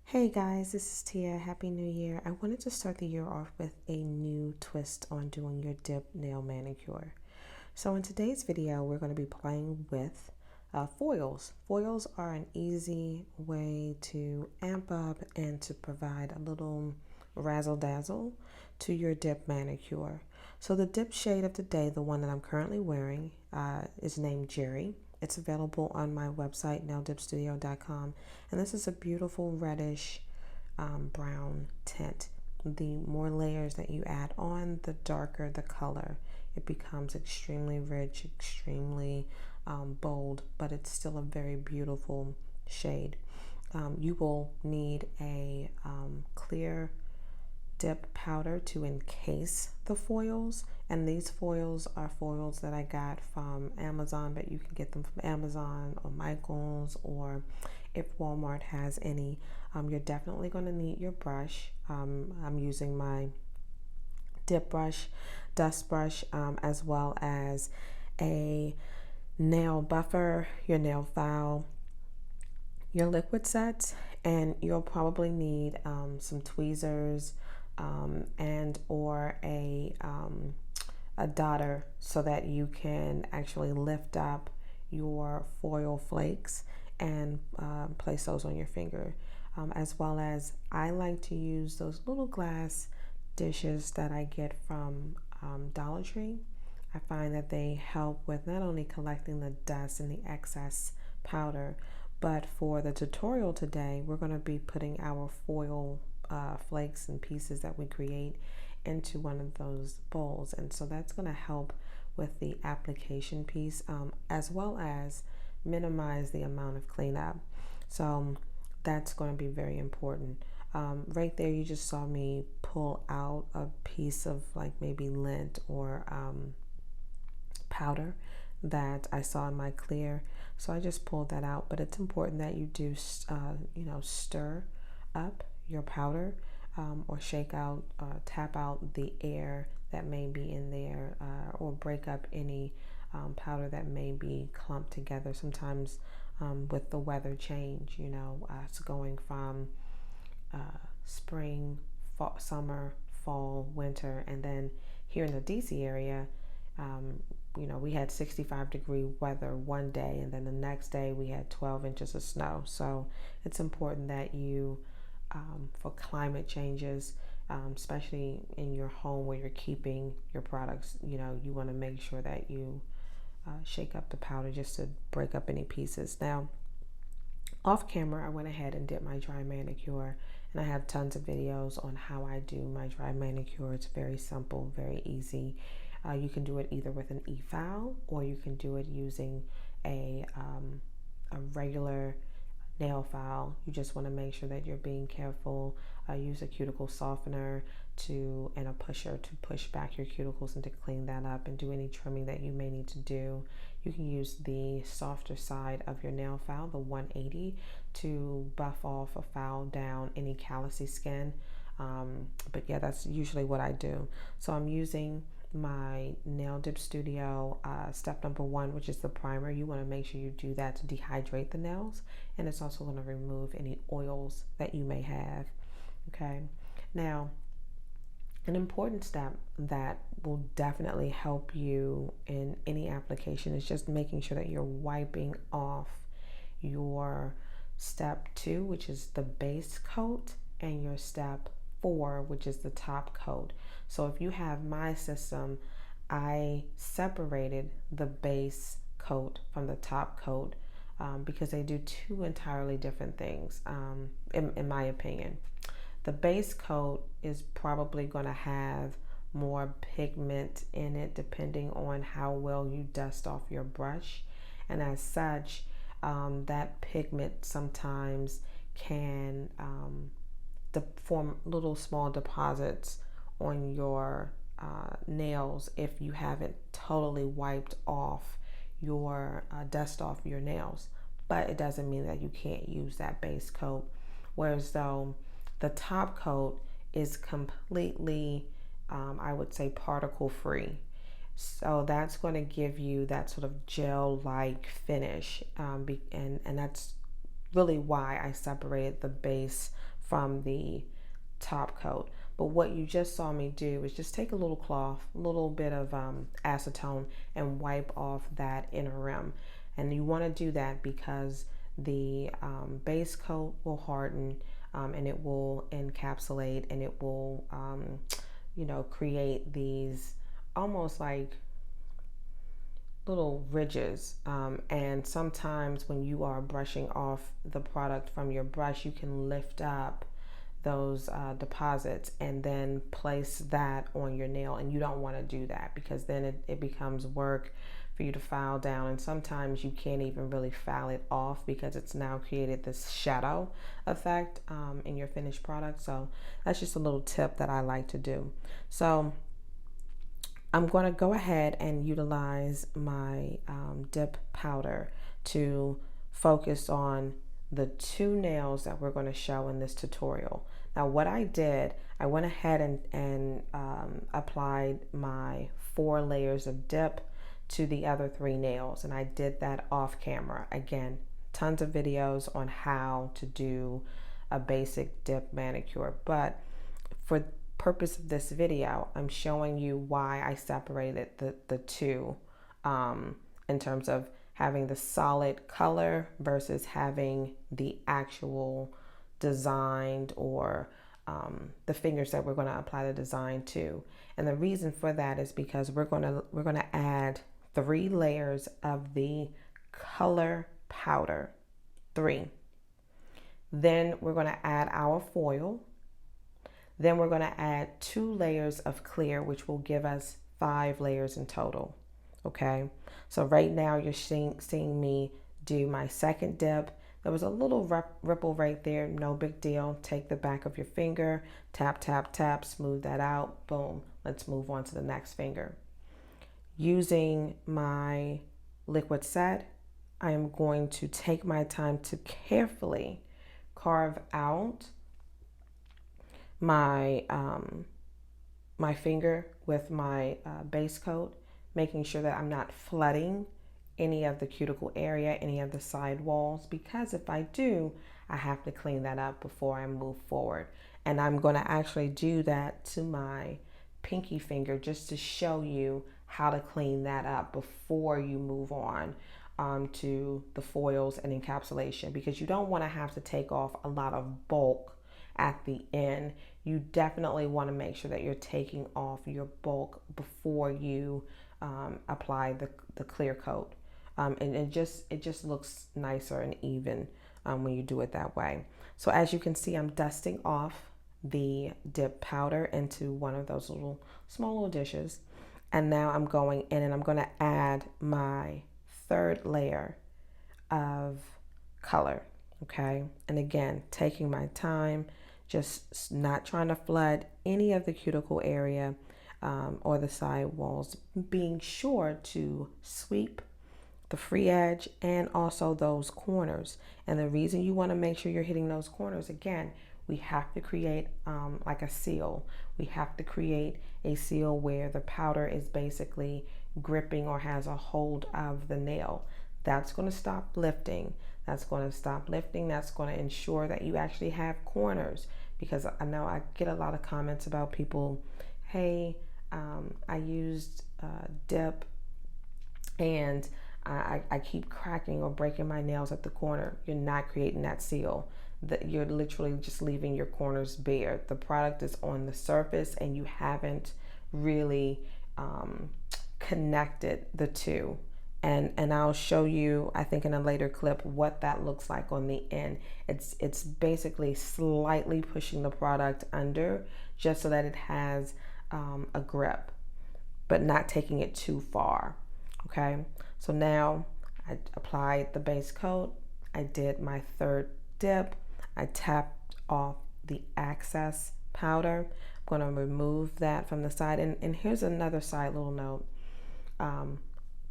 Hey guys, this is Tia. Happy New Year. I wanted to start the year off with a new twist on doing your dip nail manicure. So in today's video, we're going to be playing with foils. Foils are an easy way to amp up and to provide a little razzle dazzle to your dip manicure. So the dip shade of the day, the one that I'm currently wearing, is named GERRI. It's available on my website, naildipstudio.com, and this is a beautiful reddish brown tint. The more layers that you add on, the darker the color. It becomes extremely rich, extremely bold, but it's still a very beautiful shade. You will need a clear dip powder to encase the foils, and these foils are foils that I got from Amazon, but you can get them from Amazon or Michael's, or if Walmart has any. You're definitely going to need your brush. I'm using my dip brush, dust brush, as well as a nail buffer, your nail file, your liquid sets, and you'll probably need some tweezers and or a dotter so that you can actually lift up your foil flakes and place those on your finger. As well as I like to use those little glass dishes that I get from Dollar Tree. I find that they help with not only collecting the dust and the excess powder, but for the tutorial today, we're going to be putting our foil flakes and pieces that we create into one of those bowls. And so that's going to help with the application piece, as well as minimize the amount of cleanup. So that's going to be very important. Right there, you just saw me pull out a piece of like maybe lint or powder that I saw in my clear. So I just pulled that out, but it's important that you do, stir up your powder or shake out, tap out the air that may be in there, or break up any powder that may be clumped together. Sometimes with the weather change, it's going from spring, fall, summer, fall, winter, and then here in the DC area, we had 65-degree weather one day, and then the next day we had 12 inches of snow. So it's important that you, for climate changes, especially in your home where you're keeping your products, you want to make sure that you shake up the powder just to break up any pieces. Now, off camera, I went ahead and did my dry manicure, and I have tons of videos on how I do my dry manicure. It's very simple, very easy. You can do it either with an e-file, or you can do it using a regular nail file. You just want to make sure that you're being careful. Use a cuticle softener and a pusher to push back your cuticles and to clean that up and do any trimming that you may need to do. You can use the softer side of your nail file, the 180, to buff off or file down any callousy skin. But yeah, that's usually what I do. So I'm using my Nail Dip Studio step number 1, which is the primer. You want to make sure you do that to dehydrate the nails, and it's also going to remove any oils that you may have. Okay, now an important step that will definitely help you in any application is just making sure that you're wiping off your step 2, which is the base coat, and your step 4, which is the top coat. So if you have my system, I separated the base coat from the top coat because they do two entirely different things, in my opinion. The base coat is probably going to have more pigment in it depending on how well you dust off your brush, and as such, that pigment sometimes can form little small deposits on your nails if you haven't totally wiped off your dust off your nails. But it doesn't mean that you can't use that base coat. Whereas though the top coat is completely, I would say, particle free. So that's going to give you that sort of gel-like finish, and that's really why I separated the base from the top coat. But what you just saw me do is just take a little cloth, a little bit of acetone, and wipe off that inner rim. And you want to do that because the base coat will harden, and it will encapsulate, and it will create these almost like little ridges, and sometimes when you are brushing off the product from your brush, you can lift up those deposits and then place that on your nail, and you don't want to do that because then it becomes work for you to file down, and sometimes you can't even really file it off because it's now created this shadow effect in your finished product. So that's just a little tip that I like to do. So I'm going to go ahead and utilize my dip powder to focus on the 2 nails that we're going to show in this tutorial. Now what I did, I went ahead and applied my 4 layers of dip to the other 3 nails, and I did that off camera. Again, tons of videos on how to do a basic dip manicure, but for purpose of this video, I'm showing you why I separated the 2 in terms of having the solid color versus having the actual designed or the fingers that we're going to apply the design to. And the reason for that is because we're going to add 3 layers of the color powder. 3. Then we're going to add our foil. Then we're going to add 2 layers of clear, which will give us 5 layers in total. Okay, so right now you're seeing me do my second dip. There was a little ripple right there, no big deal. Take the back of your finger, tap, tap, tap, smooth that out, boom. Let's move on to the next finger. Using my liquid set, I am going to take my time to carefully carve out my my finger with my base coat, making sure that I'm not flooding any of the cuticle area, any of the side walls, because if I do, I have to clean that up before I move forward. And I'm going to actually do that to my pinky finger just to show you how to clean that up before you move on to the foils and encapsulation, because you don't want to have to take off a lot of bulk at the end. You definitely want to make sure that you're taking off your bulk before you apply the clear coat, and it just looks nicer and even when you do it that way. So as you can see, I'm dusting off the dip powder into one of those small little dishes, and now I'm going in and I'm going to add my 3rd layer of color. Okay, and again, taking my time, just not trying to flood any of the cuticle area or the side walls, being sure to sweep the free edge and also those corners. And the reason you want to make sure you're hitting those corners, again, we have to create like a seal. We have to create a seal where the powder is basically gripping or has a hold of the nail. That's going to stop lifting. That's going to stop lifting. That's going to ensure that you actually have corners, because I know I get a lot of comments about people, hey, I used dip and I keep cracking or breaking my nails at the corner. You're not creating that seal. You're literally just leaving your corners bare. The product is on the surface and you haven't really connected the 2. And I'll show you, I think in a later clip, what that looks like on the end. It's basically slightly pushing the product under just so that it has a grip, but not taking it too far. Okay, so now I applied the base coat. I did my 3rd dip. I tapped off the excess powder. I'm going to remove that from the side. And here's another side little note.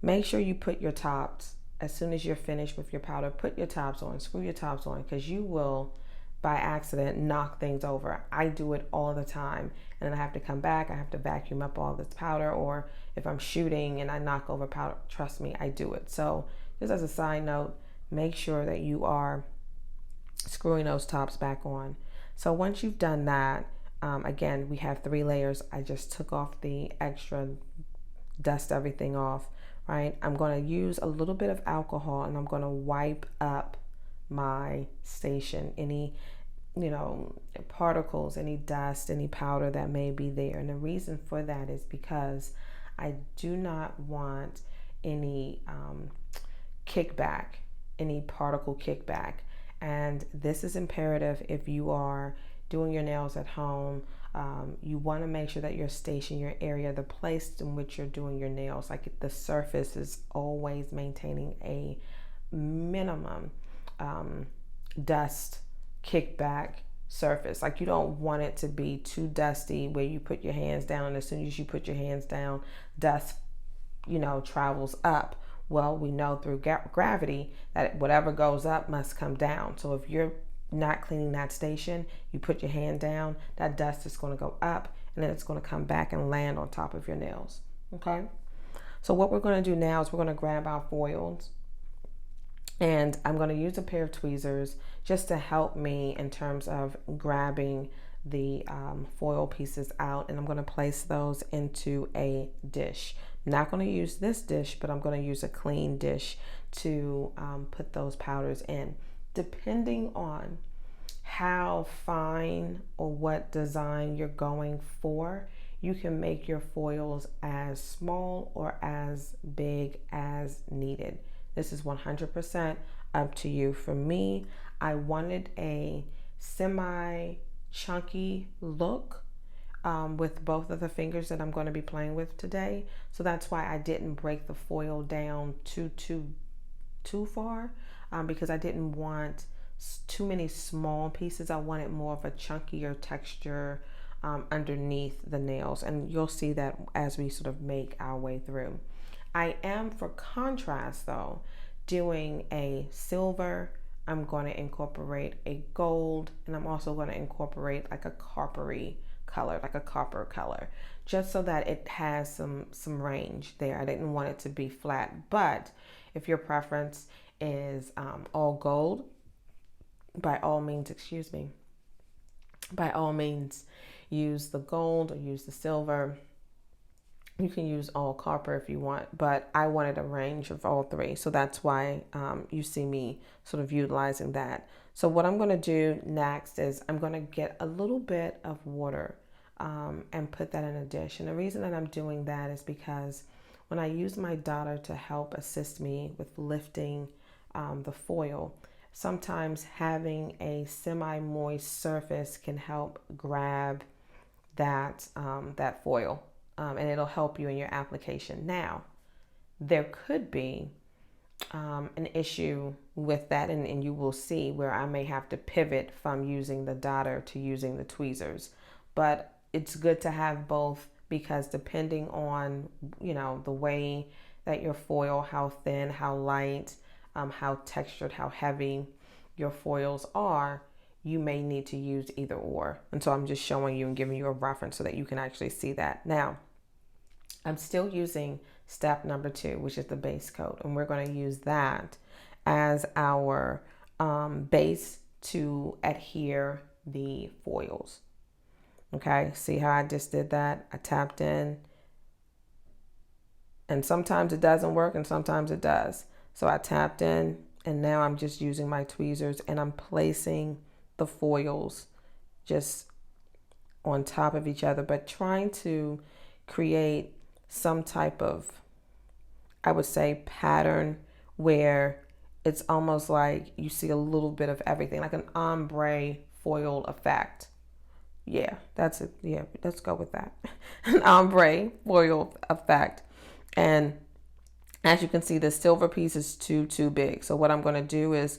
Make sure you put your tops, as soon as you're finished with your powder, put your tops on, screw your tops on, because you will, by accident, knock things over. I do it all the time, and then I have to come back, I have to vacuum up all this powder, or if I'm shooting and I knock over powder, trust me, I do it. So just as a side note, make sure that you are screwing those tops back on. So once you've done that, again, we have 3 layers. I just took off the extra, dust everything off, right? I'm going to use a little bit of alcohol and I'm going to wipe up my station, any, particles, any dust, any powder that may be there. And the reason for that is because I do not want any kickback, any particle kickback. And this is imperative if you are doing your nails at home. You want to make sure that your station, your area, the place in which you're doing your nails, like the surface is always maintaining a minimum dust kickback surface. Like you don't want it to be too dusty where you put your hands down and as soon as you put your hands down, dust, travels up. Well, we know through gravity that whatever goes up must come down. So if you're not cleaning that station, you put your hand down, that dust is going to go up and then it's going to come back and land on top of your nails. Okay. So what we're going to do now is we're going to grab our foils and I'm going to use a pair of tweezers just to help me in terms of grabbing the foil pieces out, and I'm going to place those into a dish. I'm not going to use this dish, but I'm going to use a clean dish to put those powders in. Depending on how fine or what design you're going for, you can make your foils as small or as big as needed. This is 100% up to you. For me, I wanted a semi-chunky look with both of the fingers that I'm going to be playing with today. So that's why I didn't break the foil down too far because I didn't want too many small pieces. I wanted more of a chunkier texture underneath the nails, and you'll see that as we sort of make our way through. I am, for contrast though, doing a silver. I'm going to incorporate a gold, and I'm also going to incorporate like a coppery color, like a copper color, just so that it has some range there. I didn't want it to be flat, but if your preference is all gold, by all means, use the gold or use the silver. You can use all copper if you want, but I wanted a range of all 3. So that's why you see me sort of utilizing that. So what I'm going to do next is I'm going to get a little bit of water and put that in a dish. And the reason that I'm doing that is because when I use my daughter to help assist me with lifting the foil, sometimes having a semi-moist surface can help grab that foil. And it'll help you in your application. Now, there could be an issue with that, and you will see where I may have to pivot from using the dotter to using the tweezers. But it's good to have both because depending on, the way that your foil, how thin, how light, how textured, how heavy your foils are, you may need to use either or. And so I'm just showing you and giving you a reference so that you can actually see that. Now, I'm still using step number 2, which is the base coat. And we're going to use that as our base to adhere the foils. Okay, see how I just did that? I tapped in. And sometimes it doesn't work and sometimes it does. So I tapped in and now I'm just using my tweezers and I'm placing the foils just on top of each other, but trying to create some type of, I would say, pattern where it's almost like you see a little bit of everything, like an ombre foil effect. Yeah, that's it. Yeah, let's go with that. An ombre foil effect. And as you can see, the silver piece is too big. So what I'm going to do is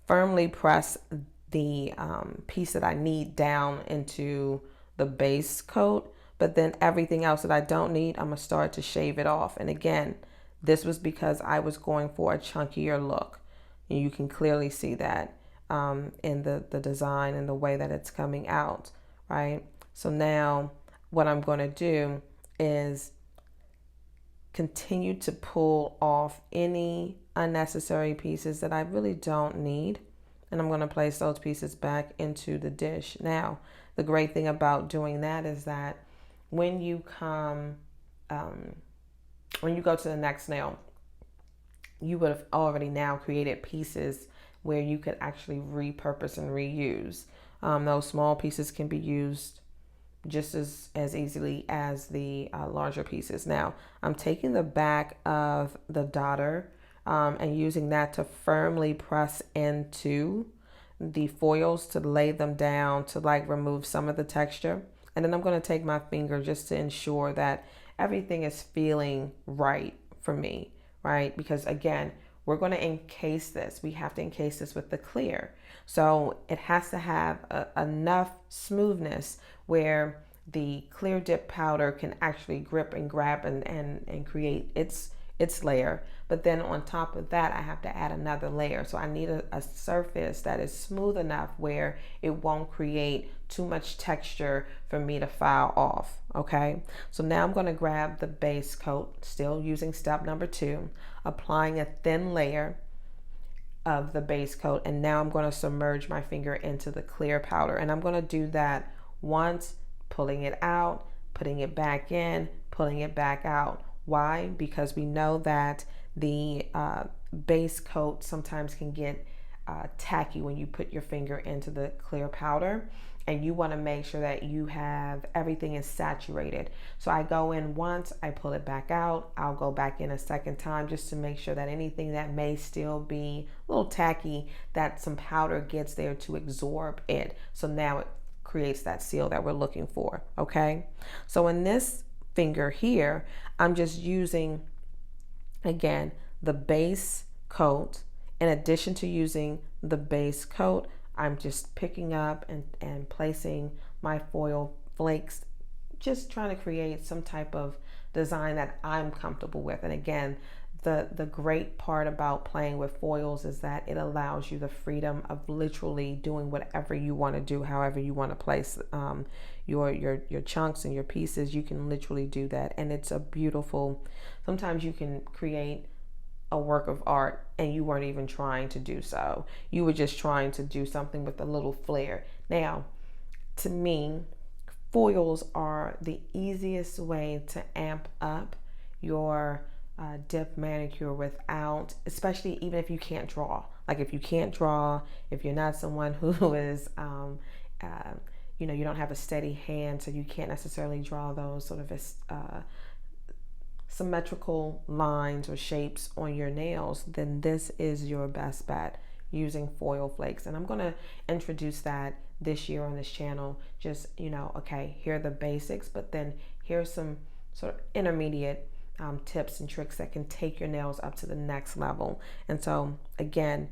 firmly press the piece that I need down into the base coat, but then everything else that I don't need, I'm going to start to shave it off. And again, this was because I was going for a chunkier look. And you can clearly see that in the design and the way that it's coming out, right? So now what I'm going to do is continue to pull off any unnecessary pieces that I really don't need, and I'm going to place those pieces back into the dish. Now, the great thing about doing that is that when you come, when you go to the next nail, you would have already now created pieces where you could actually repurpose and reuse. Those small pieces can be used just as easily as the larger pieces. Now, I'm taking the back of the daughter and using that to firmly press into the foils to lay them down to like remove some of the texture. And then I'm going to take my finger just to ensure that everything is feeling right for me, right? Because again, we're going to encase this. We have to encase this with the clear. So it has to have enough smoothness where the clear dip powder can actually grip and grab and create its layer. But then on top of that, I have to add another layer. So I need a surface that is smooth enough where it won't create too much texture for me to file off. Okay, so now I'm going to grab the base coat, still using step number 2, applying a thin layer of the base coat, and now I'm going to submerge my finger into the clear powder, and I'm going to do that once, pulling it out, putting it back in, pulling it back out. Why? Because we know that the base coat sometimes can get tacky when you put your finger into the clear powder, and you want to make sure that you have everything is saturated. So I go in once, I pull it back out, I'll go back in a second time just to make sure that anything that may still be a little tacky, that some powder gets there to absorb it. So now it creates that seal that we're looking for. Okay, so in this finger here, I'm just using, again, the base coat. In addition to using the base coat, I'm just picking up and placing my foil flakes, just trying to create some type of design that I'm comfortable with. And again, the great part about playing with foils is that it allows you the freedom of literally doing whatever you want to do, however you want to place your chunks and your pieces. You can literally do that, and it's a beautiful, sometimes you can create a work of art and you weren't even trying to do so. You were just trying to do something with a little flair. Now, to me, foils are the easiest way to amp up your dip manicure without, especially even if you can't draw. Like if you can't draw, if you're not someone who is, you don't have a steady hand, so you can't necessarily draw those sort of symmetrical lines or shapes on your nails, then this is your best bet, using foil flakes. And I'm going to introduce that this year on this channel. Just, okay, here are the basics, but then here's some sort of intermediate tips and tricks that can take your nails up to the next level. And so again,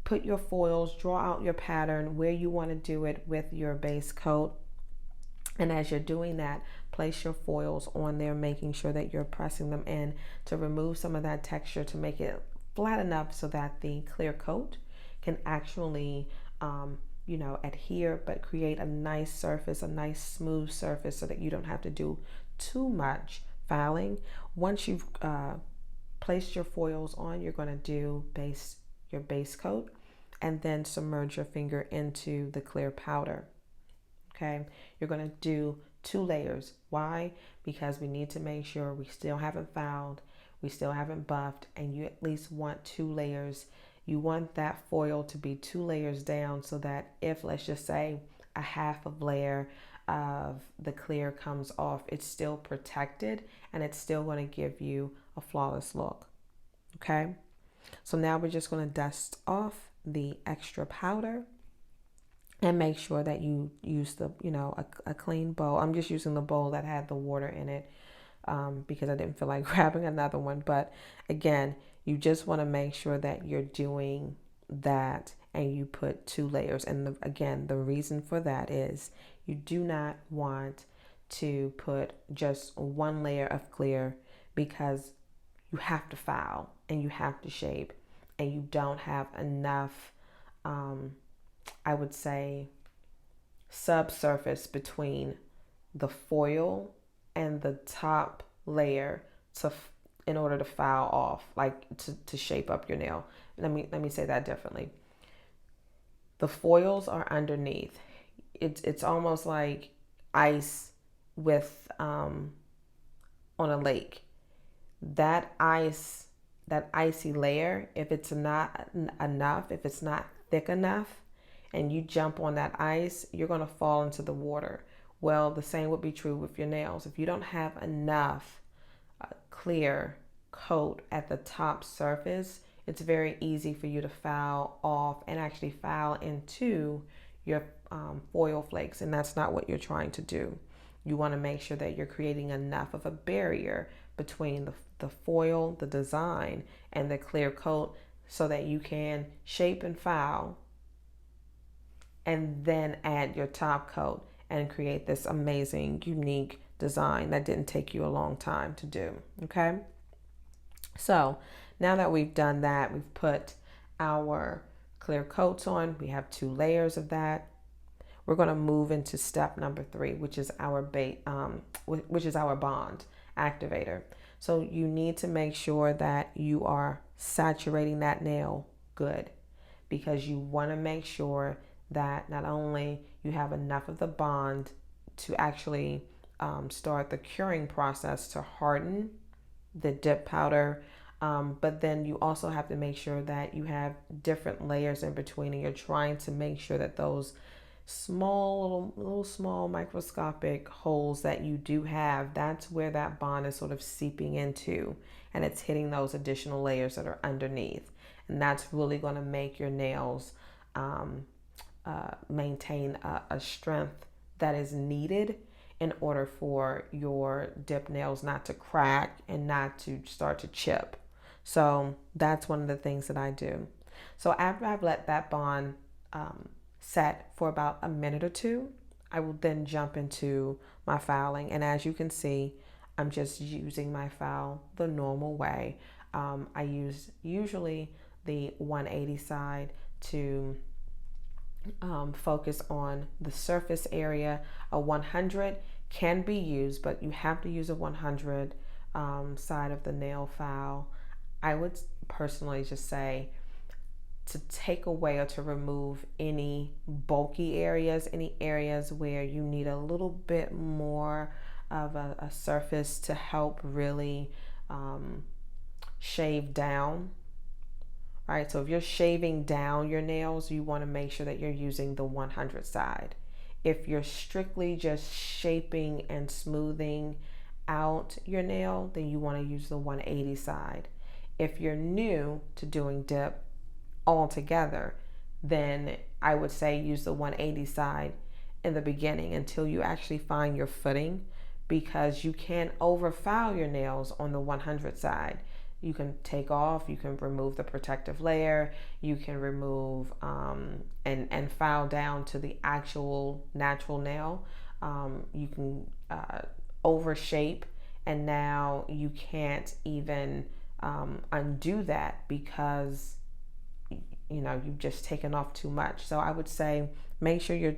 put your foils, draw out your pattern where you want to do it with your base coat. And as you're doing that, place your foils on there, making sure that you're pressing them in to remove some of that texture, to make it flat enough so that the clear coat can actually, adhere, but create a nice surface, a nice smooth surface, so that you don't have to do too much filing. Once you've placed your foils on, you're going to do your base coat and then submerge your finger into the clear powder. Okay, you're going to do 2 layers. Why? Because we need to make sure we still haven't fouled, we still haven't buffed, and you at least want 2 layers. You want that foil to be 2 layers down, so that if, let's just say, a half of layer of the clear comes off, it's still protected and it's still going to give you a flawless look. Okay, so now we're just going to dust off the extra powder and make sure that you use a clean bowl. I'm just using the bowl that had the water in it because I didn't feel like grabbing another one. But again, you just want to make sure that you're doing that and you put 2 layers. And again, the reason for that is you do not want to put just 1 layer of clear, because you have to file and you have to shape, and you don't have enough I would say subsurface between the foil and the top layer in order to file off, like to shape up your nail. Let me say that differently. The foils are underneath. It's almost like ice with on a lake. That ice, that icy layer, if it's not enough, if it's not thick enough, and you jump on that ice, you're going to fall into the water. Well, the same would be true with your nails. If you don't have enough clear coat at the top surface, it's very easy for you to foul off and actually foul into your foil flakes, and that's not what you're trying to do. You want to make sure that you're creating enough of a barrier between the foil, the design, and the clear coat so that you can shape and foul and then add your top coat and create this amazing, unique design that didn't take you a long time to do, okay? So now that we've done that, we've put our clear coats on, we have 2 layers of that. We're going to move into step number 3, which is our bond activator. So you need to make sure that you are saturating that nail good, because you want to make sure that not only you have enough of the bond to actually start the curing process to harden the dip powder, but then you also have to make sure that you have different layers in between, and you're trying to make sure that those small microscopic holes that you do have, that's where that bond is sort of seeping into, and it's hitting those additional layers that are underneath, and that's really going to make your nails maintain a strength that is needed in order for your dip nails not to crack and not to start to chip. So that's one of the things that I do. So after I've let that bond set for about a minute or 2, I will then jump into my filing. And as you can see, I'm just using my file the normal way. I use usually the 180 side to focus on the surface area. A 100 can be used, but you have to use a 100 side of the nail file. I would personally just say to take away or to remove any bulky areas, any areas where you need a little bit more of a surface to help really shave down. All right, so if you're shaving down your nails, you want to make sure that you're using the 100 side. If you're strictly just shaping and smoothing out your nail, then you want to use the 180 side. If you're new to doing dip altogether, then I would say use the 180 side in the beginning until you actually find your footing, because you can overfile your nails on the 100 side. You can take off, you can remove the protective layer, you can remove and file down to the actual natural nail. You can overshape, and now you can't even undo that because you've just taken off too much. So I would say make sure you're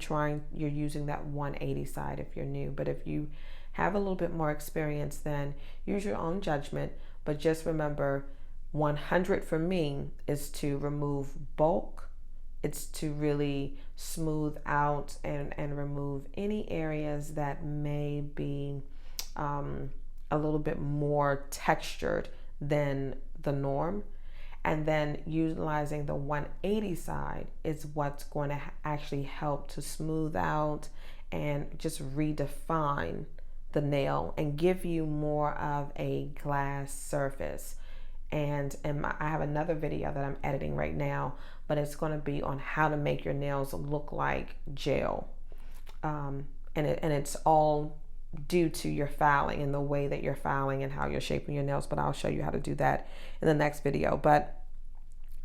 using that 180 side if you're new. But if you have a little bit more experience, then use your own judgment. But just remember, 100 for me is to remove bulk. It's to really smooth out and remove any areas that may be a little bit more textured than the norm. And then utilizing the 180 side is what's going to actually help to smooth out and just redefine the nail and give you more of a glass surface. And I have another video that I'm editing right now, but it's going to be on how to make your nails look like gel. And it's all due to your filing and the way that you're filing and how you're shaping your nails, but I'll show you how to do that in the next video. But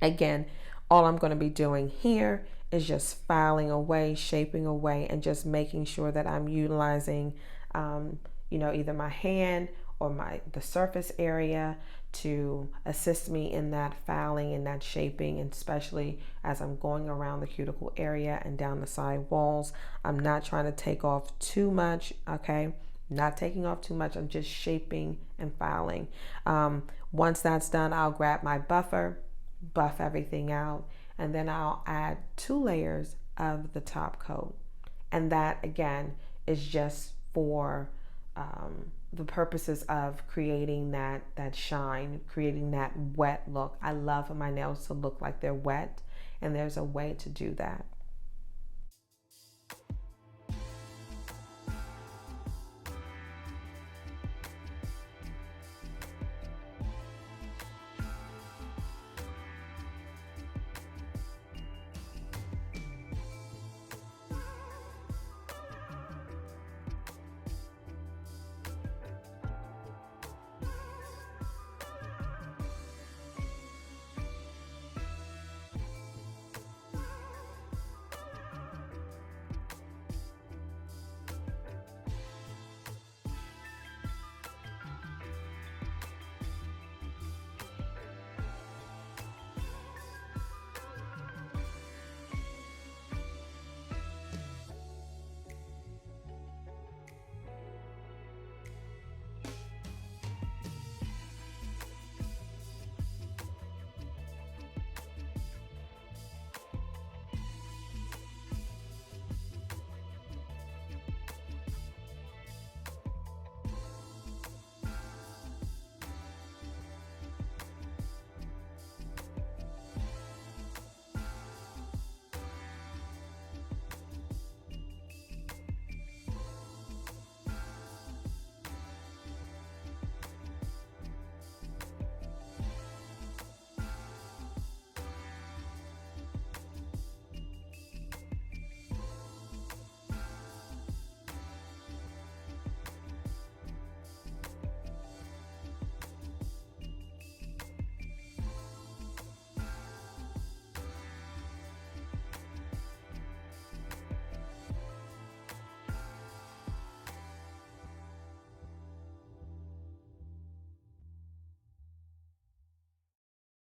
again, all I'm going to be doing here is just filing away, shaping away, and just making sure that I'm utilizing either my hand or the surface area to assist me in that filing and that shaping, and especially as I'm going around the cuticle area and down the side walls. I'm not trying to take off too much, okay? Not taking off too much. I'm just shaping and filing. Once that's done, I'll grab my buffer, buff everything out, and then I'll add 2 layers of the top coat. And that again is just for the purposes of creating that shine, creating that wet look. I love for my nails to look like they're wet, and there's a way to do that.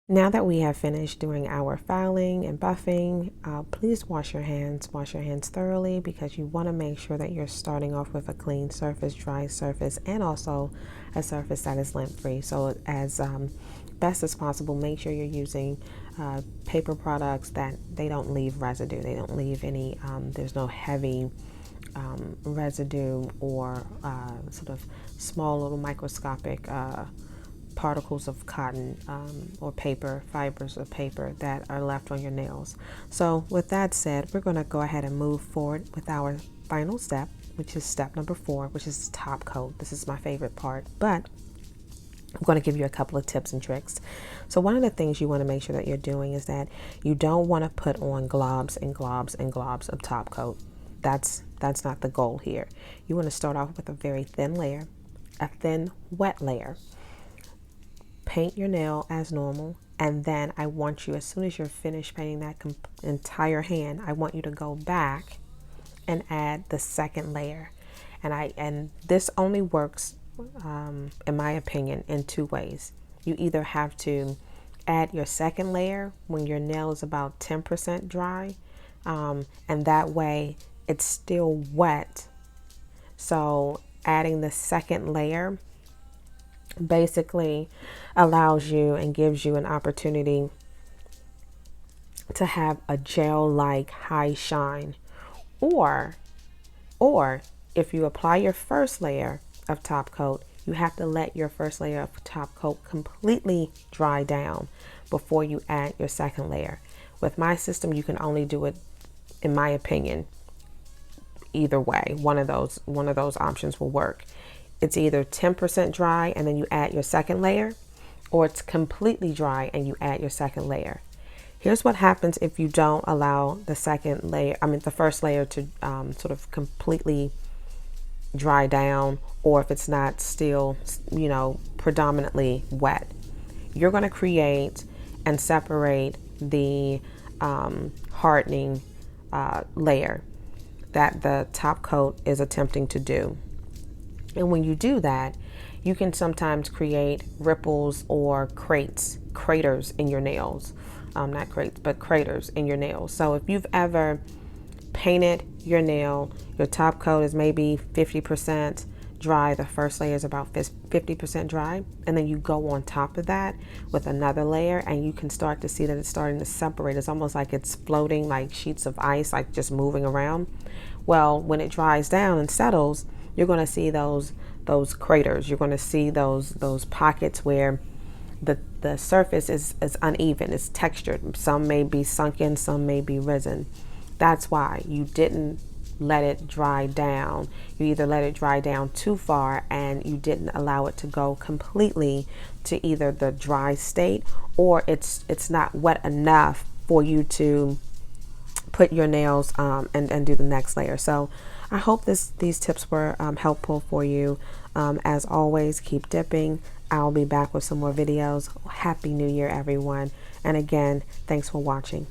Now that we have finished doing our filing and buffing, please wash your hands. Wash your hands thoroughly, because you want to make sure that you're starting off with a clean surface, dry surface, and also a surface that is lint-free. So as best as possible, make sure you're using paper products that they don't leave residue. They don't leave any, there's no heavy residue or sort of small little microscopic particles of cotton or paper, fibers of paper that are left on your nails. So with that said, we're going to go ahead and move forward with our final step, which is step number 4, which is top coat. This is my favorite part, but I'm going to give you a couple of tips and tricks. So one of the things you want to make sure that you're doing is that you don't want to put on globs and globs and globs of top coat. That's not the goal here. You want to start off with a very thin layer, a thin wet layer. Paint your nail as normal, and then I want you, as soon as you're finished painting that entire hand, I want you to go back and add the second layer. And this only works, in my opinion, in 2 ways. You either have to add your second layer when your nail is about 10% dry, and that way it's still wet. So adding the second layer basically allows you and gives you an opportunity to have a gel-like high shine. Or if you apply your first layer of top coat, you have to let your first layer of top coat completely dry down before you add your second layer. With my system, you can only do it, in my opinion, either way. One of those options will work. It's either 10% dry and then you add your second layer, or it's completely dry and you add your second layer. Here's what happens if you don't allow the first layer to sort of completely dry down, or if it's not still, predominantly wet. You're going to create and separate the hardening layer that the top coat is attempting to do. And when you do that, you can sometimes create ripples or craters in your nails. Not crates, but craters in your nails. So if you've ever painted your nail, your top coat is maybe 50% dry. The first layer is about 50% dry, and then you go on top of that with another layer, and you can start to see that it's starting to separate. It's almost like it's floating like sheets of ice, like just moving around. Well, when it dries down and settles, you're going to see those craters. You're going to see those pockets where the surface is uneven, it's textured. Some may be sunken, some may be risen. That's why you didn't let it dry down. You either let it dry down too far and you didn't allow it to go completely to either the dry state, or it's not wet enough for you to put your nails and do the next layer. So I hope these tips were helpful for you. As always, keep dipping. I'll be back with some more videos. Happy New Year, everyone. And again, thanks for watching.